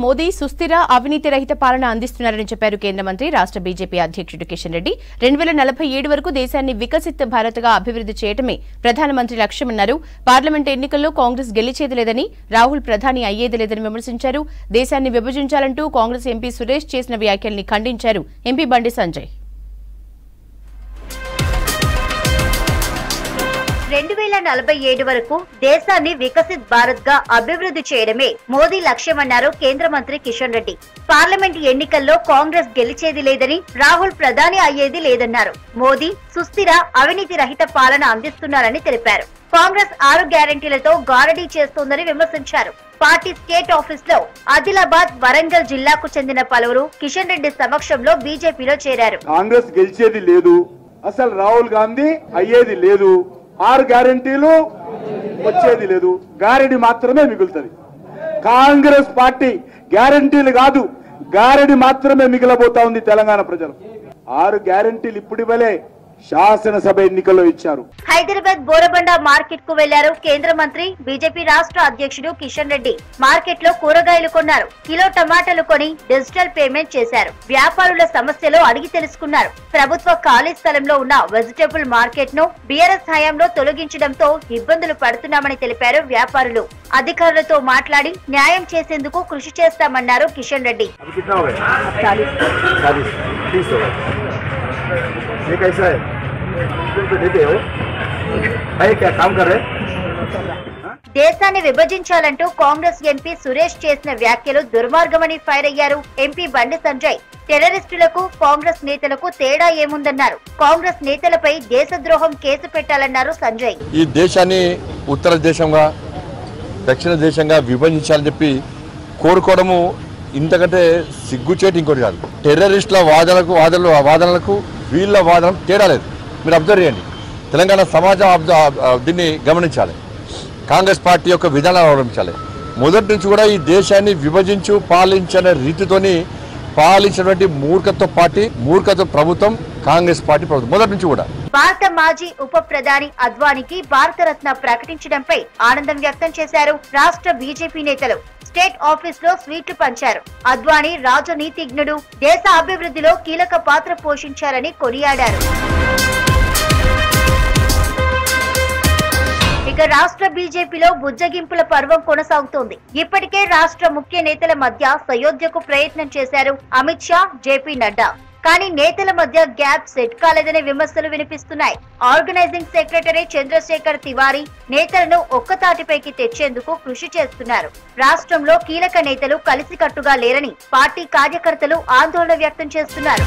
మోదీ సుస్థిర అవినీతి రహిత పాలన అందిస్తున్నారని చెప్పారు కేంద్ర మంత్రి రాష్ట్ర బీజేపీ అధ్యక్షుడు కిషన్ రెడ్డి 2047 వరకు దేశాన్ని వికసిత్ భారత్ గా అభివృద్ధి చేయడమే ప్రధానమంత్రి లక్ష్యమన్నారు. పార్లమెంట్ ఎన్నికల్లో కాంగ్రెస్ గెలిచేది లేదని, రాహుల్ ప్రధాని అయ్యేది లేదని విమర్శించారు. దేశాన్ని విభజించాలంటూ కాంగ్రెస్ ఎంపీ సురేష్ చేసిన వ్యాఖ్యల్ని ఖండించారు ఎంపీ బండి సంజయ్. 2047 వరకు దేశాన్ని వికసిత్ భారత్ గా అభివృద్ధి చేయడమే మోదీ లక్ష్యమన్నారు కేంద్ర మంత్రి కిషన్ రెడ్డి. పార్లమెంట్ ఎన్నికల్లో కాంగ్రెస్ గెలిచేది లేదని, రాహుల్ ప్రధాని అయ్యేది లేదన్నారు. మోదీ సుస్థిర అవినీతి రహిత పాలన అందిస్తున్నారని తెలిపారు. కాంగ్రెస్ 6 గ్యారెంటీలతో గారడీ చేస్తోందని విమర్శించారు. పార్టీ స్టేట్ ఆఫీస్ లో ఆదిలాబాద్, వరంగల్ జిల్లాకు చెందిన పలువురు కిషన్ రెడ్డి సమక్షంలో బీజేపీలో చేరారు. కాంగ్రెస్ గెలిచేది లేదు, అసలు రాహుల్ గాంధీ అయ్యేది లేదు, 6 గ్యారెంటీలు వచ్చేది లేదు, గారెడి మాత్రమే మిగులుతుంది. కాంగ్రెస్ పార్టీ గ్యారెంటీలు కాదు, గారెడి మాత్రమే మిగిలబోతా ఉంది తెలంగాణ ప్రజలు. 6 గ్యారెంటీలు ఇప్పుడు ఇవ్వలే, శాసనసభ ఎన్నికల్లో ఇచ్చారు. హైదరాబాద్ బోరబండ మార్కెట్ కు వెళ్లారు కేంద్ర మంత్రి. బీజేపీ రాష్ట్ర అధ్యక్షుడు కిషన్ రెడ్డి మార్కెట్ లో కూరగాయలు కొన్నారు. కిలో టమాటాలు కొని డిజిటల్ పేమెంట్ చేశారు. వ్యాపారుల సమస్యలు అడిగి తెలుసుకున్నారు. ప్రభుత్వ ఖాళీ స్థలంలో ఉన్న వెజిటబుల్ మార్కెట్ ను బీఆర్ఎస్ హయాంలో తొలగించడంతో ఇబ్బందులు పడుతున్నామని తెలిపారు వ్యాపారులు. అధికారులతో మాట్లాడి న్యాయం చేసేందుకు కృషి చేస్తామన్నారు కిషన్ రెడ్డి. ये कैसा है? देते हो? भाई क्या काम कर रहे? దేశాన్ని విభజించాలంటూ కాంగ్రెస్ ఎంపీ సురేష్ చేసిన వ్యాఖ్యలు దుర్మార్గమని ఫైర్ అయ్యారు ఎంపీ బండి సంజయ్. టెర్రరిస్టులకు కాంగ్రెస్ నేతలకు తేడా ఏముందన్నారు. కాంగ్రెస్ నేతలపై దేశద్రోహం కేసు పెట్టాలన్నారు సంజయ్. ఈ దేశాన్ని ఉత్తర దేశంగా, దక్షిణ దేశంగా విభజించాలని చెప్పి కోరుకోవడము ఇంతకంటే సిగ్గుచేటు ఇంకోటి కాదు. టెర్రరిస్టుల వాదనలకు వీళ్ళ వాదన తేడా లేదు. మీరు అబ్జర్వ్ చేయండి. తెలంగాణ సమాజం దీన్ని గమనించాలి. కాంగ్రెస్ పార్టీ యొక్క విధానాలు అవలంబించాలి. మొదటి నుంచి కూడా ఈ దేశాన్ని విభజించు పాలించిన రీతితోని పాలించినటువంటి మూర్ఖత్వ ప్రభుత్వం కాంగ్రెస్ పార్టీ ప్రభుత్వం మొదటి నుంచి కూడా. భారత మాజీ ఉప ప్రధాని అద్వానీకి భారతరత్న ప్రకటించడంపై ఆనందం వ్యక్తం చేశారు రాష్ట్ర బీజేపీ నేతలు. స్టేట్ ఆఫీస్ లో స్వీట్లు పంచారు. అద్వానీ రాజనీతిజ్ఞుడు, దేశ అభివృద్ధిలో కీలక పాత్ర పోషించారని కొనియాడారు. ఇక రాష్ట్ర బీజేపీలో బుజ్జగింపుల పర్వం కొనసాగుతోంది. ఇప్పటికే రాష్ట్ర ముఖ్య నేతల మధ్య సయోధ్యకు ప్రయత్నం చేశారు అమిత్ షా, జేపీ నడ్డా. కానీ నేతల మధ్య గ్యాప్ సెట్ కాలేదనే విమర్శలు వినిపిస్తున్నాయి. ఆర్గనైజింగ్ సెక్రటరీ చంద్రశేఖర్ తివారీ నేతలను ఒక్కతాటిపైకి తెచ్చేందుకు కృషి చేస్తున్నారు. రాష్ట్రంలో కీలక నేతలు కలిసికట్టుగా లేరని పార్టీ కార్యకర్తలు ఆందోళన వ్యక్తం చేస్తున్నారు.